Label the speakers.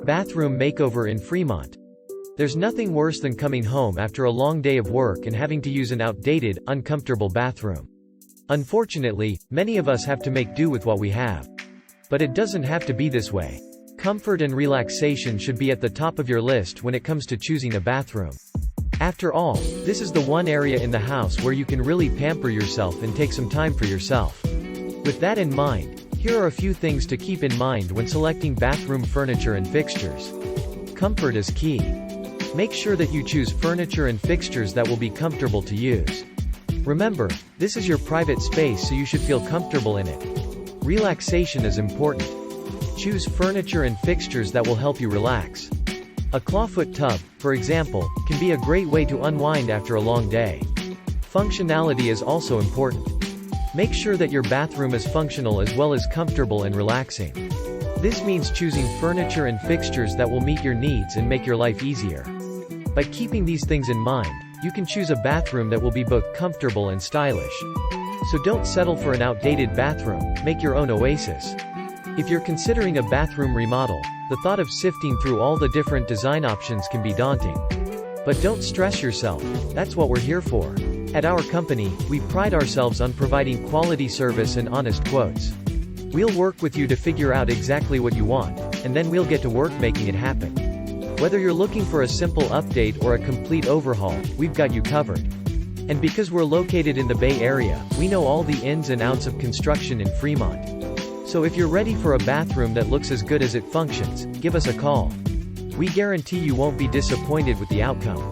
Speaker 1: Bathroom makeover in Fremont. There's nothing worse than coming home after a long day of work and having to use an outdated, uncomfortable bathroom. Unfortunately, many of us have to make do with what we have. But it doesn't have to be this way. Comfort and relaxation should be at the top of your list when it comes to choosing a bathroom. After all, this is the one area in the house where you can really pamper yourself and take some time for yourself. With that in mind, here are a few things to keep in mind when selecting bathroom furniture and fixtures. Comfort is key. Make sure that you choose furniture and fixtures that will be comfortable to use. Remember, this is your private space, so you should feel comfortable in it. Relaxation is important. Choose furniture and fixtures that will help you relax. A clawfoot tub, for example, can be a great way to unwind after a long day. Functionality is also important. Make sure that your bathroom is functional as well as comfortable and relaxing. This means choosing furniture and fixtures that will meet your needs and make your life easier. By keeping these things in mind, you can choose a bathroom that will be both comfortable and stylish. So don't settle for an outdated bathroom, make your own oasis. If you're considering a bathroom remodel, the thought of sifting through all the different design options can be daunting. But don't stress yourself, that's what we're here for. At our company, we pride ourselves on providing quality service and honest quotes. We'll work with you to figure out exactly what you want, and then we'll get to work making it happen. Whether you're looking for a simple update or a complete overhaul, we've got you covered. And because we're located in the Bay Area, we know all the ins and outs of construction in Fremont. So if you're ready for a bathroom that looks as good as it functions, give us a call. We guarantee you won't be disappointed with the outcome.